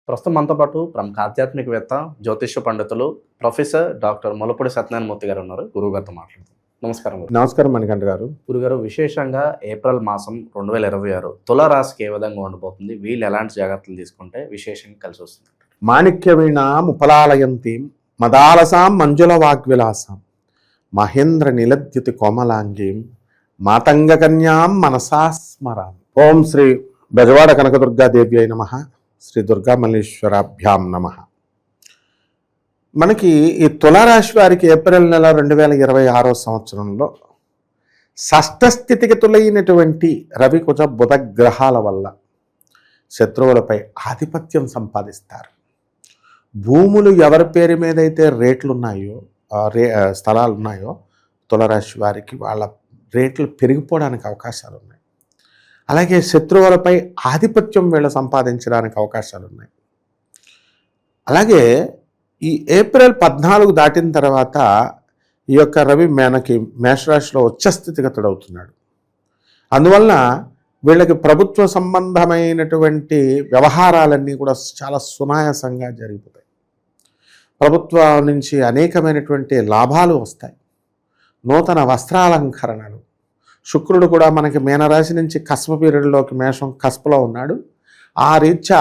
ప్రస్తుతం మనతో పాటు ప్రముఖ ఆధ్యాత్మికవేత్త, జ్యోతిష్య పండితులు, ప్రొఫెసర్ డాక్టర్ ములపూడి సత్యనారాయణమూర్తి గారు ఉన్నారు. గురువుగారితో మాట్లాడుతాం. నమస్కారం గురు. నమస్కారం మణికంఠ గారు. గురుగారు, విశేషంగా ఏప్రిల్ మాసం 2026 తులారాశికి ఏ విధంగా ఉండబోతుంది? వీళ్ళు ఎలాంటి జాగ్రత్తలు తీసుకుంటే విశేషంగా కలిసి వస్తుంది? మాణిక్య వీణాం ఉపలాలయంతీం మదాలసాం మంజుల వాగ్విలాసాం మహేంద్ర నిలద్యుతి కోమలాంగీం మాతంగ కన్యాం మనసా స్మరామి. ఓం శ్రీ బెజవాడ కనకదుర్గాదేవి అయి నమః. శ్రీ దుర్గామల్లేశ్వరాభ్యాం నమః. మనకి ఈ తులారాశి వారికి ఏప్రిల్ నెల 2026 సంవత్సరంలో షష్ఠస్థితిగతులైనటువంటి రవి కుజ బుధ గ్రహాల వల్ల శత్రువులపై ఆధిపత్యం సంపాదిస్తారు. భూములు ఎవరి పేరు మీద అయితే రేట్లు ఉన్నాయో, స్థలాలు ఉన్నాయో తులారాశి వారికి వాళ్ళ రేట్లు పెరిగిపోవడానికి అవకాశాలు ఉన్నాయి. అలాగే శత్రువులపై ఆధిపత్యం వీళ్ళు సంపాదించడానికి అవకాశాలు ఉన్నాయి. అలాగే ఈ ఏప్రిల్ 14 దాటిన తర్వాత ఈ యొక్క రవి మేషరాశిలో ఉచ్చస్థితిగతుడు అవుతున్నాడు. అందువలన వీళ్ళకి ప్రభుత్వ సంబంధమైనటువంటి వ్యవహారాలన్నీ కూడా చాలా సునాయాసంగా జరిగిపోతాయి. ప్రభుత్వం నుంచి అనేకమైనటువంటి లాభాలు వస్తాయి. నూతన వస్త్రాలంకరణలు. శుక్రుడు కూడా మనకి మీనరాశి నుంచి కస్ప పీరియడ్లోకి మేషం కస్పలో ఉన్నాడు. ఆ రీత్యా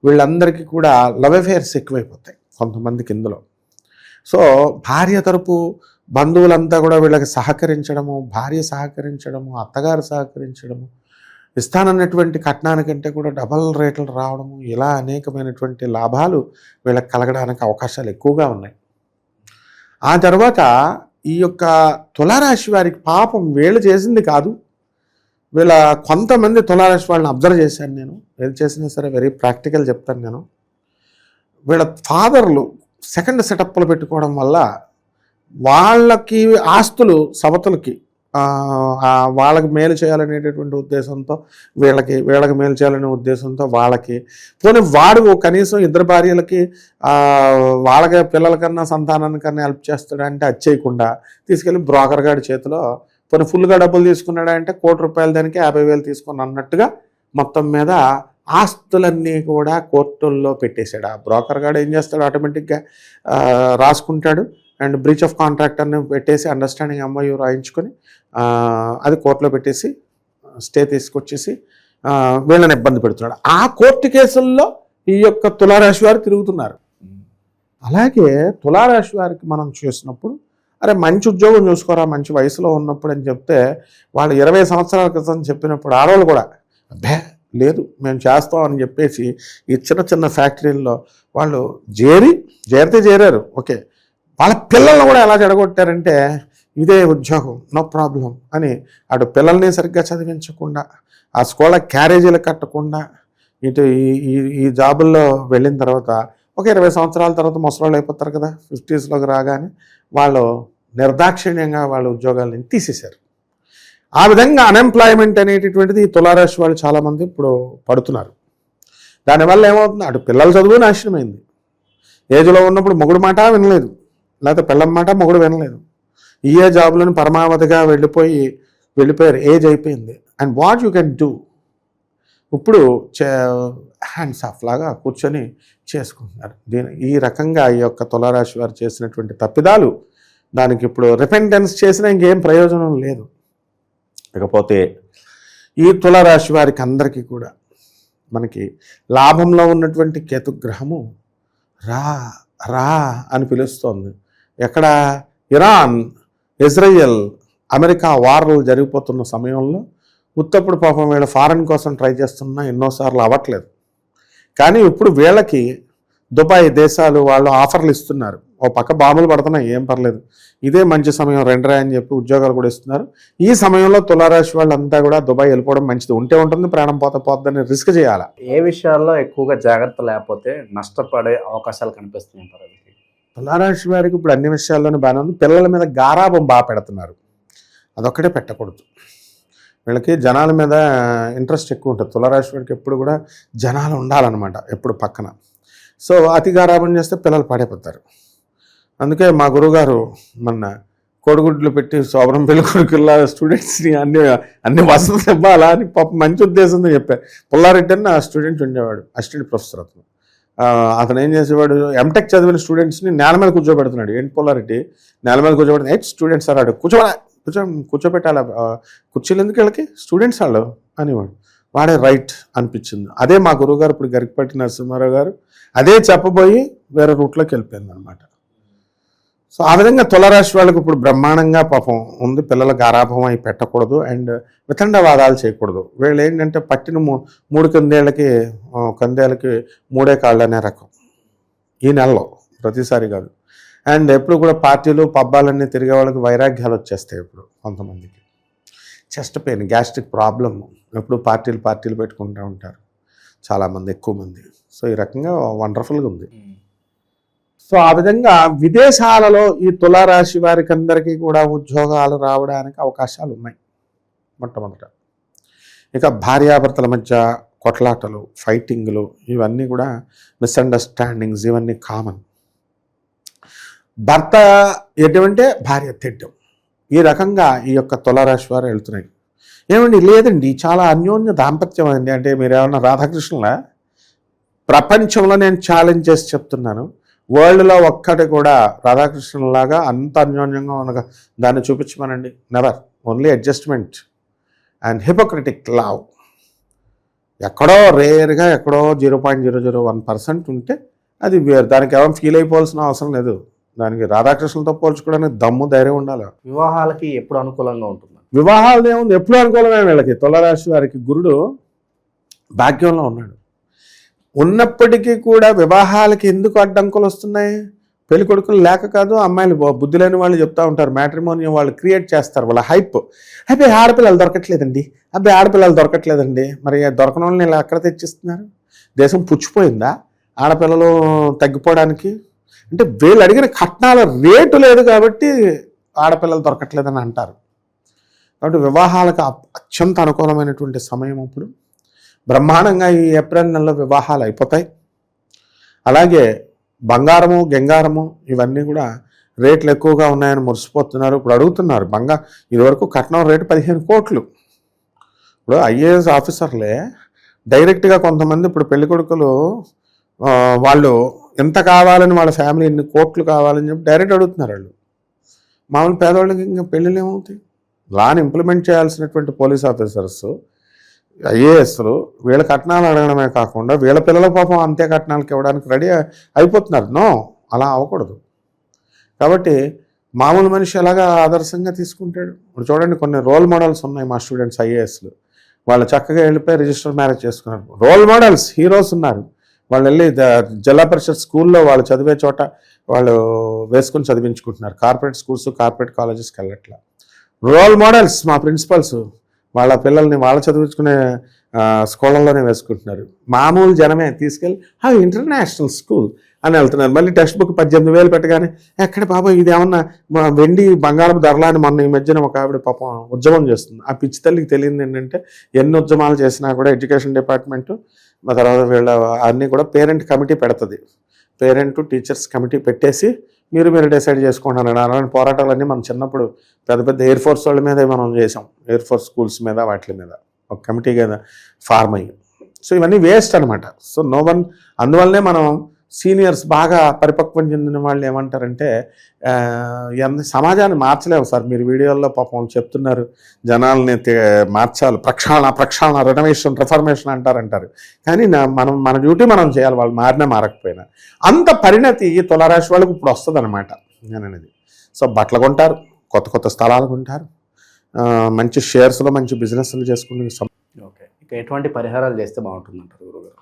వీళ్ళందరికీ కూడా లవ్ అఫేర్స్ ఎక్కువైపోతాయి కొంతమందికి ఇందులో. సో భార్య తరపు బంధువులంతా కూడా వీళ్ళకి సహకరించడము, భార్య సహకరించడము, అత్తగారు సహకరించడము, ఇస్తానన్నటువంటి కట్నానికంటే కూడా డబల్ రేట్లు రావడము, ఇలా అనేకమైనటువంటి లాభాలు వీళ్ళకి కలగడానికి అవకాశాలు ఎక్కువగా ఉన్నాయి. ఆ తర్వాత ఈ యొక్క తులారాశి వారికి పాపం వీళ్ళు చేసింది కాదు, వీళ్ళ కొంతమంది తులారాశి వాళ్ళని అబ్జర్వ్ చేశాను నేను. వీళ్ళు చేసినా సరే వెరీ ప్రాక్టికల్ చెప్తాను నేను. వీళ్ళ ఫాదర్లు సెకండ్ సెటప్లు పెట్టుకోవడం వల్ల వాళ్ళకి ఆస్తులు సమతులకి వాళ్ళకి మేలు చేయాలనేటటువంటి ఉద్దేశంతో వీళ్ళకి మేలు చేయాలనే ఉద్దేశంతో వాళ్ళకి పోనీ వాడు కనీసం ఇద్దరు భార్యలకి వాళ్ళకి పిల్లలకన్నా సంతానానికన్నా హెల్ప్ చేస్తాడంటే అది చేయకుండా తీసుకెళ్ళి బ్రోకర్ గారి చేతిలో పోనీ ఫుల్గా డబ్బులు తీసుకున్నాడంటే ₹1,00,00,000 దానికి 50,000 తీసుకుని అన్నట్టుగా మొత్తం మీద ఆస్తులన్నీ కూడా కోర్టుల్లో పెట్టేశాడు. ఆ బ్రోకర్ గారు ఏం చేస్తాడు, ఆటోమేటిక్గా రాసుకుంటాడు అండ్ బ్రీచ్ ఆఫ్ కాంట్రాక్ట్ అని పెట్టేసి అండర్స్టాండింగ్ ఎంఓయూ రాయించుకొని అది కోర్టులో పెట్టేసి స్టే తీసుకొచ్చేసి వీళ్ళని ఇబ్బంది పెడుతున్నాడు. ఆ కోర్టు కేసుల్లో ఈ యొక్క తులారాశి వారు తిరుగుతున్నారు. అలాగే తులారాశి వారికి మనం చేసినప్పుడు అరే మంచి ఉద్యోగం చూసుకోరా మంచి వయసులో ఉన్నప్పుడు అని చెప్తే వాళ్ళు 20 సంవత్సరాల క్రితం చెప్పినప్పుడు ఆడవాళ్ళు కూడా అబ్బే లేదు మేము చేస్తాం అని చెప్పేసి ఈ చిన్న చిన్న ఫ్యాక్టరీల్లో వాళ్ళు చేరితే చేరారు. ఓకే, వాళ్ళ పిల్లల్ని కూడా ఎలా చెడగొట్టారంటే ఇదే ఉద్యోగం నో ప్రాబ్లం అని అటు పిల్లల్ని సరిగ్గా చదివించకుండా, ఆ స్కూళ్ళ క్యారేజీలు కట్టకుండా ఇటు ఈ జాబుల్లో వెళ్ళిన తర్వాత ఒక 20 సంవత్సరాల తర్వాత ముసలాళ్ళు అయిపోతారు కదా, 50స్లోకి రాగానే వాళ్ళు నిర్దాక్షిణ్యంగా వాళ్ళ ఉద్యోగాలను తీసేశారు. ఆ విధంగా అన్ఎంప్లాయ్మెంట్ అనేటటువంటిది ఈ తులారాశి వాళ్ళు చాలామంది ఇప్పుడు పడుతున్నారు. దానివల్ల ఏమవుతుంది, అటు పిల్లల చదువు నాశనమైంది. ఏజ్లో ఉన్నప్పుడు మొగుడు మాట వినలేదు, లేకపోతే పిల్లం మాట మొగుడు వినలేదు. ఏ జాబులను పరమావధిగా వెళ్ళిపోయారు, ఏజ్ అయిపోయింది. And what you can do, ఇప్పుడు హ్యాండ్స్ ఆఫ్ లాగా కూర్చొని చేసుకుంటున్నారు. ఈ రకంగా ఈ యొక్క తులారాశి వారు చేసినటువంటి తప్పిదాలు దానికి ఇప్పుడు రిపెంటెన్స్ చేసినా ఇంకేం ప్రయోజనం లేదు. ఇకపోతే ఈ తులారాశి వారికి అందరికీ కూడా మనకి లాభంలో ఉన్నటువంటి కేతుగ్రహము రా అని పిలుస్తోంది. ఎక్కడ ఇరాన్, ఇజ్రాయెల్, అమెరికా వార్లు జరిగిపోతున్న సమయంలో ఉత్తప్పుడు పాపం వీళ్ళ ఫారెన్ కోసం ట్రై చేస్తున్నా ఎన్నోసార్లు అవ్వట్లేదు. కానీ ఇప్పుడు వీళ్ళకి దుబాయ్ దేశాలు వాళ్ళు ఆఫర్లు ఇస్తున్నారు. ఓ పక్క బాంబులు పడుతున్నాయి, ఏం పర్లేదు, ఇదే మంచి సమయం రెండరా అని చెప్పి ఉద్యోగాలు కూడా ఇస్తున్నారు. ఈ సమయంలో తులారాశి వాళ్ళంతా కూడా దుబాయ్ వెళ్ళిపోవడం మంచిది. ఉంటే ఉంటుంది, ప్రాణం పోతుందని రిస్క్ చేయాలి. ఏ విషయాల్లో ఎక్కువగా జాగ్రత్త లేకపోతే నష్టపడే అవకాశాలు కనిపిస్తున్నాయి? తులారాశి వారికి ఇప్పుడు అన్ని విషయాల్లోనే బాగానే ఉంది. పిల్లల మీద గారాబం బాగా పెడుతున్నారు, అదొక్కటే పెట్టకూడదు. వీళ్ళకి జనాల మీద ఇంట్రెస్ట్ ఎక్కువ ఉంటుంది. తులారాశి వారికి ఎప్పుడు కూడా జనాలు ఉండాలన్నమాట ఎప్పుడు పక్కన. సో అతి గారాబం చేస్తే పిల్లలు పాడైపోతారు. అందుకే మా గురువుగారు మొన్న కోడిగుడ్లు పెట్టి శోభనం పెళ్లి కొడుకుల్లా స్టూడెంట్స్ని అన్ని వసతులు ఇవ్వాలా అని పాప మంచి ఉద్దేశంతో చెప్పారు. పుల్లారెడ్డి అని నా స్టూడెంట్ ఉండేవాడు, అసిస్టెంట్ ప్రొఫెసర్ అతను. అతను ఏం చేసేవాడు, ఎంటెక్ చదివిన స్టూడెంట్స్ని నేల మీద కూర్చోబెడుతున్నాడు. ఏంటి పోలారిటీ, నేల మీద కూర్చోబెడుతుంది. ఎయిట్ స్టూడెంట్స్ అన్నాడు, కూర్చోబెట్టాలి, కుర్చీలు ఎందుకు వీళ్ళకి, స్టూడెంట్స్ వాళ్ళు అనేవాడు. వాడే రైట్ అనిపించింది. అదే మా గురువుగారు ఇప్పుడు గరికపాటి నరసింహారావు గారు అదే చెప్పబోయి వేరే రూట్లోకి వెళ్ళిపోయింది అనమాట. సో ఆ విధంగా తులారాశి వాళ్ళకి ఇప్పుడు బ్రహ్మాండంగా పాపం ఉంది. పిల్లలకు ఆరాభం అయి పెట్టకూడదు అండ్ వితండవాదాలు చేయకూడదు. వీళ్ళు ఏంటంటే పట్టిన 3 కందేలకి 3 కాళ్ళు అనే రకం ఈ నెలలో, ప్రతిసారి కాదు. అండ్ ఎప్పుడు కూడా పార్టీలు పబ్బాలన్నీ తిరిగే వాళ్ళకి వైరాగ్యాలు వచ్చేస్తాయి. ఇప్పుడు కొంతమందికి చెస్ట్ పెయిన్, గ్యాస్ట్రిక్ ప్రాబ్లమ్, ఎప్పుడు పార్టీలు పెట్టుకుంటూ ఉంటారు చాలామంది, ఎక్కువ మంది. సో ఈ రకంగా వండర్ఫుల్గా ఉంది. సో ఆ విధంగా విదేశాలలో ఈ తులారాశి వారికి అందరికీ కూడా ఉద్యోగాలు రావడానికి అవకాశాలు ఉన్నాయి మొట్టమొదట. ఇక భార్యాభర్తల మధ్య కొట్లాటలు, ఫైటింగ్లు, ఇవన్నీ కూడా మిస్అండర్స్టాండింగ్స్, ఇవన్నీ కామన్. భర్త ఎటువంటి భార్య తిట్టం, ఈ రకంగా ఈ యొక్క తులారాశి వారు వెళ్తున్నాయి. ఏమండి లేదండి, చాలా అన్యోన్య దాంపత్యం అండి. అంటే మీరు ఏమన్నా రాధాకృష్ణుల, ప్రపంచంలో నేను ఛాలెంజ్ చేసి చెప్తున్నాను, వరల్డ్లో ఒక్కటి కూడా రాధాకృష్ణులాగా అంత అన్యోన్యంగా ఉండగా దాన్ని చూపించమనండి. Never. Only adjustment and hypocritic love. ఎక్కడో రేర్గా ఎక్కడో 0.001% ఉంటే అది వేరు. దానికి ఏమైనా ఫీల్ అయిపోవాల్సిన అవసరం లేదు. దానికి రాధాకృష్ణులతో పోల్చుకోవడానికి దమ్ము, ధైర్యం ఉండాలి. వివాహాలకి ఎప్పుడు అనుకూలంగా ఉంటుంది? వివాహాలు ఏముంది, ఎప్పుడు అనుకూలమే వీళ్ళకి. తులారాశి వారికి గురుడు భాగ్యంలో ఉన్నాడు. ఉన్నప్పటికీ కూడా వివాహాలకి ఎందుకు అడ్డంకులు వస్తున్నాయి? పెళ్లి కొడుకులు లేక కాదు, అమ్మాయిలు బుద్ధి లేని వాళ్ళు చెప్తా ఉంటారు, మ్యాట్రిమోనియం వాళ్ళు క్రియేట్ చేస్తారు, వాళ్ళ హైప్. అబ్బాయి ఆడపిల్లలు దొరకట్లేదండి. మరి దొరకని వాళ్ళని ఇలా ఎక్కడ తెచ్చిస్తున్నారు? దేశం పుచ్చిపోయిందా ఆడపిల్లలు తగ్గిపోవడానికి? అంటే వీళ్ళు అడిగిన కట్నాల రేటు లేదు కాబట్టి ఆడపిల్లలు దొరకట్లేదని అంటారు. కాబట్టి వివాహాలకు అత్యంత అనుకూలమైనటువంటి సమయం ఇప్పుడు. బ్రహ్మాండంగా ఈ ఏప్రిల్ నెలలో వివాహాలు అయిపోతాయి. అలాగే బంగారము, గంగారము ఇవన్నీ కూడా రేట్లు ఎక్కువగా ఉన్నాయని మురిసిపోతున్నారు. ఇప్పుడు అడుగుతున్నారు ఇదివరకు కట్నం రేటు 15 కోట్లు. ఇప్పుడు ఐఏఎస్ ఆఫీసర్లే డైరెక్ట్గా కొంతమంది ఇప్పుడు పెళ్లి కొడుకులు వాళ్ళు ఎంత కావాలని, వాళ్ళ ఫ్యామిలీ ఎన్ని కోట్లు కావాలని చెప్పి డైరెక్ట్ అడుగుతున్నారు. వాళ్ళు మామూలు పేదవాళ్ళకి ఇంకా పెళ్ళిళ్ళు ఏమవుతాయి? లాని ఇంప్లిమెంట్ చేయాల్సినటువంటి పోలీస్ ఆఫీసర్స్, ఐఏఎస్లు వీళ్ళ కట్నాలు అడగడమే కాకుండా వీళ్ళ పిల్లల పాపం అంతే కట్నాలకు ఇవ్వడానికి రెడీ అయిపోతున్నారు. నో, అలా అవ్వకూడదు. కాబట్టి మామూలు మనిషి ఎలాగా ఆదర్శంగా తీసుకుంటాడు? ఇప్పుడు చూడండి, కొన్ని రోల్ మోడల్స్ ఉన్నాయి మా స్టూడెంట్స్ ఐఏఎస్లు. వాళ్ళు చక్కగా వెళ్ళిపోయి రిజిస్టర్ మ్యారేజ్ చేసుకున్నారు. రోల్ మోడల్స్, హీరోస్ ఉన్నారు. వాళ్ళు వెళ్ళి జిల్లా పరిషత్ స్కూల్లో వాళ్ళు చదివే చోట వాళ్ళు వేసుకొని చదివించుకుంటున్నారు. కార్పొరేట్ స్కూల్స్, కార్పొరేట్ కాలేజెస్కి వెళ్ళట్లా. రోల్ మోడల్స్ మా ప్రిన్సిపల్స్ వాళ్ళ పిల్లల్ని వాళ్ళు చదివించుకునే స్కూళ్ళల్లోనే వేసుకుంటున్నారు. మామూలు జనమే తీసుకెళ్ళి ఇంటర్నేషనల్ స్కూల్ అని వెళ్తున్నారు. మళ్ళీ టెక్స్ట్ బుక్ 18,000 పెట్టగానే ఎక్కడ బాబా ఇది ఏమన్నా వెండి బంగారం ధరలా అని మొన్న ఈ మధ్యన ఒక ఆవిడ పాపం ఉద్యమం చేస్తుంది. ఆ పిచ్చి తల్లికి తెలియదు ఏంటంటే ఎన్ని ఉద్యమాలు చేసినా కూడా ఎడ్యుకేషన్ డిపార్ట్మెంటు మా తర్వాత వీళ్ళ అన్నీ కూడా పేరెంట్ కమిటీ పెడుతుంది. పేరెంట్ టీచర్స్ కమిటీ పెట్టేసి మీరు డిసైడ్ చేసుకుంటున్నారు. అలాంటి పోరాటాలన్నీ మనం చిన్నప్పుడు పెద్ద ఎయిర్ ఫోర్స్ వాళ్ళ మీద మనం చేసాం. ఎయిర్ ఫోర్స్ స్కూల్స్ మీద వాటి మీద ఒక కమిటీ కదా ఫార్మ్ అయ్యి. సో ఇవన్నీ వేస్ట్ అనమాట. So no one. అందువల్లనే మనం సీనియర్స్ బాగా పరిపక్వం చెందిన వాళ్ళు ఏమంటారంటే సమాజాన్ని మార్చలేము సార్. మీరు వీడియోల్లో పాపం చెప్తున్నారు జనాల్ని మార్చాలి, ప్రక్షాళన రిఫర్మేషన్ అంటారు. కానీ మన డ్యూటీ మనం చేయాలి, వాళ్ళు మారినా మారకపోయినా. అంత పరిణతి తులారాశి వాళ్ళకి ఇప్పుడు వస్తుంది అనమాట నేననేది. సో బట్టలు కొంటారు, కొత్త స్థలాలు కొంటారు, మంచి షేర్స్లో మంచి బిజినెస్లు చేసుకుని. ఓకే, ఇక ఎటువంటి పరిహారాలు చేస్తే బాగుంటుంది అంటారు గురుగారు?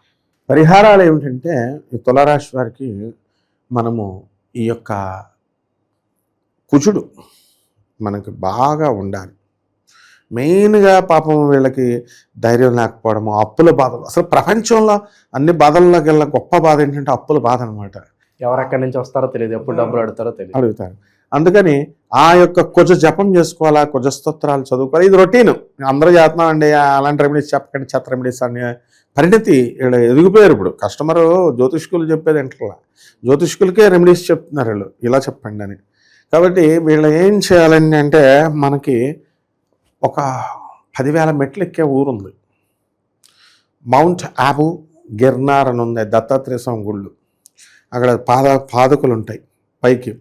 పరిహారాలు ఏమిటంటే ఈ తులారాశి వారికి మనము ఈ యొక్క కుజుడు మనకి బాగా ఉండాలి. మెయిన్గా పాపం వీళ్ళకి ధైర్యం లేకపోవడము, అప్పుల బాధలు. అసలు ప్రపంచంలో అన్ని బాధల్లోకి వెళ్ళిన గొప్ప బాధ ఏంటంటే అప్పుల బాధ అనమాట. ఎవరెక్కడి నుంచి వస్తారో తెలియదు, ఎప్పుడు డబ్బులు అడుగుతారు. అందుకని ఆ యొక్క కుజ జపం చేసుకోవాలా, కుజ స్తోత్రాలు చదువుకోవాలి. ఇది రొటీన్ అందరూ చేస్తున్నామండి. అలాంటి రెమెడీస్ చెప్పకండి, చెత్త రెమెడీస్ అని పరిణతి వీళ్ళు ఎదిగిపోయారు. ఇప్పుడు కస్టమరు జ్యోతిష్కులు చెప్పేది ఏంటలా, జ్యోతిష్కులకే రెమెడీస్ చెప్తున్నారు వీళ్ళు, ఇలా చెప్పండి అని. కాబట్టి వీళ్ళు ఏం చేయాలని అంటే మనకి ఒక 10,000 మెట్లు ఎక్కే ఊరుంది, మౌంట్ ఆబు గిర్నార్ అని ఉంది, దత్తాత్రేయ స్వామి గుళ్ళు. అక్కడ పాదకులు ఉంటాయి. పైకి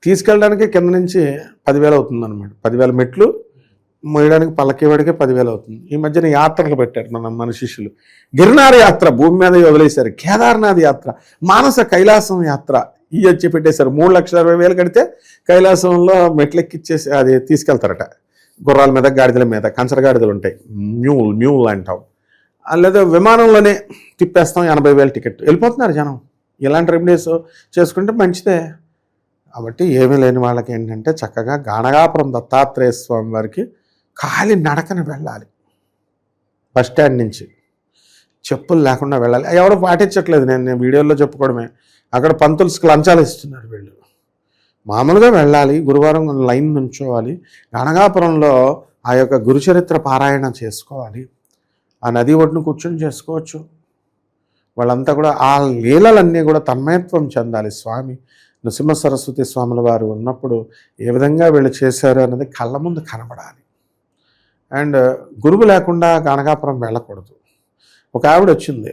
తీసుకెళ్ళడానికి కింద నుంచి 10,000 అవుతుందన్నమాట. 10,000 మెట్లు మోయడానికి పల్లకి వాడికే 10,000 అవుతుంది. ఈ మధ్యన యాత్రలు పెట్టారు మన శిష్యులు. గిర్నార్ యాత్ర భూమి మీద వదిలేశారు. కేదార్నాథ్ యాత్ర, మానస కైలాసం యాత్ర ఇవి వచ్చి పెట్టేశారు. 3,60,000 కడితే కైలాసంలో మెట్లెక్కిచ్చేసి అది తీసుకెళ్తారట. గుర్రాల మీద, గాడిదల మీద, కంచర గాడిదలు ఉంటాయి, మ్యూల్ అంటాం. లేదా విమానంలోనే తిప్పేస్తాం, 80,000 టికెట్. వెళ్ళిపోతున్నారు జనం. ఇలాంటి రెమెడీస్ చేసుకుంటే మంచిదే. కాబట్టి ఏమీ లేని వాళ్ళకి ఏంటంటే చక్కగా గాణగాపురం దత్తాత్రేయ స్వామి వారికి ఖాళీ నడకన వెళ్ళాలి. బస్ స్టాండ్ నుంచి చెప్పులు లేకుండా వెళ్ళాలి. ఎవరు పాటించట్లేదు. నేను వీడియోలో చెప్పుకోవడమే. అక్కడ పంతుల్స్కి లంచాలు ఇస్తున్నారు వీళ్ళు. మామూలుగా వెళ్ళాలి, గురువారం లైన్ నుంచోవాలి, గణగాపురంలో ఆ యొక్క గురుచరిత్ర పారాయణ చేసుకోవాలి. ఆ నది ఒడ్డును కూర్చొని చేసుకోవచ్చు. వాళ్ళంతా కూడా ఆ లీలలన్నీ కూడా తన్మయత్వం చెందాలి. స్వామి నృసింహ సరస్వతి స్వాముల వారు ఉన్నప్పుడు ఏ విధంగా వీళ్ళు చేశారు అన్నది కళ్ళ ముందు కనబడాలి. అండ్ గురువు లేకుండా గణగాపురం వెళ్ళకూడదు. ఒక ఆవిడ వచ్చింది,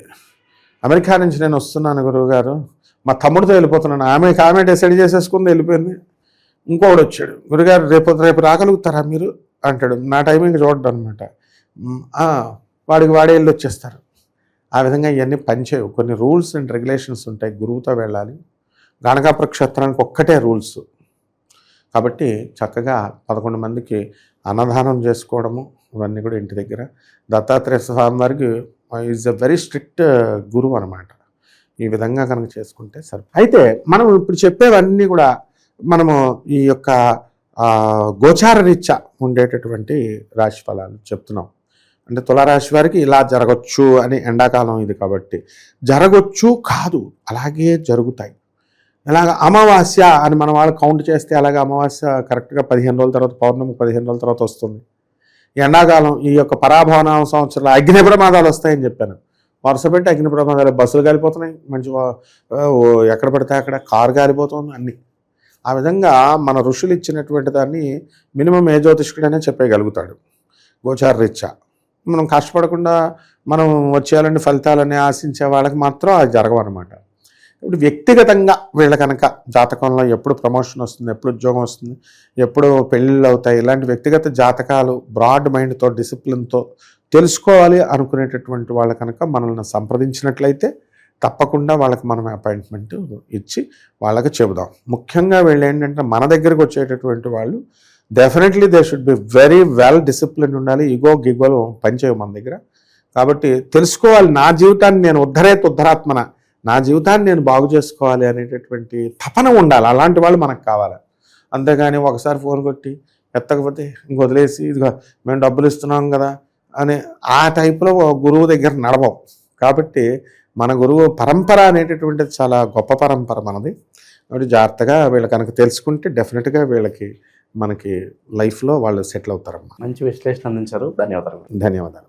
అమెరికా నుంచి నేను వస్తున్నాను గురువు గారు, మా తమ్ముడితో వెళ్ళిపోతున్నాను. ఆమె డిసైడ్ చేసేసుకుంది, వెళ్ళిపోయింది. ఇంకోడు వచ్చాడు, గురుగారు రేపు రాగలుగుతారా మీరు అంటాడు. నా టైమింగ్ చూడడం అనమాట. వాడికి వాడే వెళ్ళి వచ్చేస్తారు. ఆ విధంగా ఇవన్నీ పనిచేయవు. కొన్ని రూల్స్ అండ్ రెగ్యులేషన్స్ ఉంటాయి. గురువుతో వెళ్ళాలి. గణగాపుర క్షేత్రానికి ఒక్కటే రూల్స్. కాబట్టి చక్కగా 11 మందికి అన్నదానం చేసుకోవడము ఇవన్నీ కూడా ఇంటి దగ్గర. దత్తాత్రేయ స్వామి వారికి ఈజ్ ఎ వెరీ స్ట్రిక్ట్ గురువు అనమాట. ఈ విధంగా కనుక చేసుకుంటే సరే. అయితే మనం ఇప్పుడు చెప్పేవన్నీ కూడా మనము ఈ యొక్క గోచార రీత్యా ఉండేటటువంటి రాశి ఫలాలు చెప్తున్నాం. అంటే తులారాశి వారికి ఇలా జరగచ్చు అని, ఎండాకాలం ఇది కాబట్టి జరగచ్చు కాదు, అలాగే జరుగుతాయి. ఇలాగ అమావాస్య అని మన వాళ్ళు కౌంట్ చేస్తే అలాగే అమావాస్య కరెక్ట్గా 15 రోజుల తర్వాత, పౌర్ణమి 15 రోజుల తర్వాత వస్తుంది. ఎండాకాలం ఈ యొక్క పరాభవనామ సంవత్సరంలో అగ్ని ప్రమాదాలు వస్తాయని చెప్పాను. వరుస పెట్టి అగ్ని ప్రమాదాలు, బస్సులు కాలిపోతున్నాయి, మంచి ఎక్కడ పడితే అక్కడ కారు కాలిపోతుంది, అన్నీ. ఆ విధంగా మన ఋషులు ఇచ్చినటువంటి దాన్ని మినిమం ఏ జ్యోతిష్కుడైనా చెప్పగలుగుతాడు గోచార రీత్యా. మనం కష్టపడకుండా మనం వచ్చేయాలని ఫలితాలని ఆశించే వాళ్ళకి మాత్రం అది జరగవన్నమాట. ఇప్పుడు వ్యక్తిగతంగా వీళ్ళ కనుక జాతకంలో ఎప్పుడు ప్రమోషన్ వస్తుంది, ఎప్పుడు ఉద్యోగం వస్తుంది, ఎప్పుడు పెళ్ళిళ్ళు అవుతాయి, ఇలాంటి వ్యక్తిగత జాతకాలు బ్రాడ్ మైండ్తో, డిసిప్లిన్తో తెలుసుకోవాలి అనుకునేటటువంటి వాళ్ళ కనుక మనల్ని సంప్రదించినట్లయితే తప్పకుండా వాళ్ళకి మనం అపాయింట్మెంట్ ఇచ్చి వాళ్ళకి చెబుదాం. ముఖ్యంగా వీళ్ళు ఏంటంటే మన దగ్గరకు వచ్చేటటువంటి వాళ్ళు definitely they should be very well discipline ఉండాలి. గిగోలు పనిచేయవు మన దగ్గర. కాబట్టి తెలుసుకోవాలి, నా జీవితాన్ని నేను ఉద్ధరాత్మన, నా జీవితాన్ని నేను బాగు చేసుకోవాలి అనేటటువంటి తపన ఉండాలి. అలాంటి వాళ్ళు మనకు కావాలి. అంతేగాని ఒకసారి ఫోన్ కొట్టి ఎత్తకపోతే ఇంకొదిలేసి ఇదిగో మేము డబ్బులు ఇస్తున్నాం కదా అని ఆ టైప్లో గురువు దగ్గర నడవం. కాబట్టి మన గురువు పరంపర అనేటటువంటిది చాలా గొప్ప పరంపర మనది. కాబట్టి జాగ్రత్తగా వీళ్ళు కనుక తెలుసుకుంటే డెఫినెట్గా వీళ్ళకి మనకి లైఫ్లో వాళ్ళు సెటిల్ అవుతారమ్మా. మంచి విశ్లేషణ అందించారు. ధన్యవాదాలు. ధన్యవాదాలు.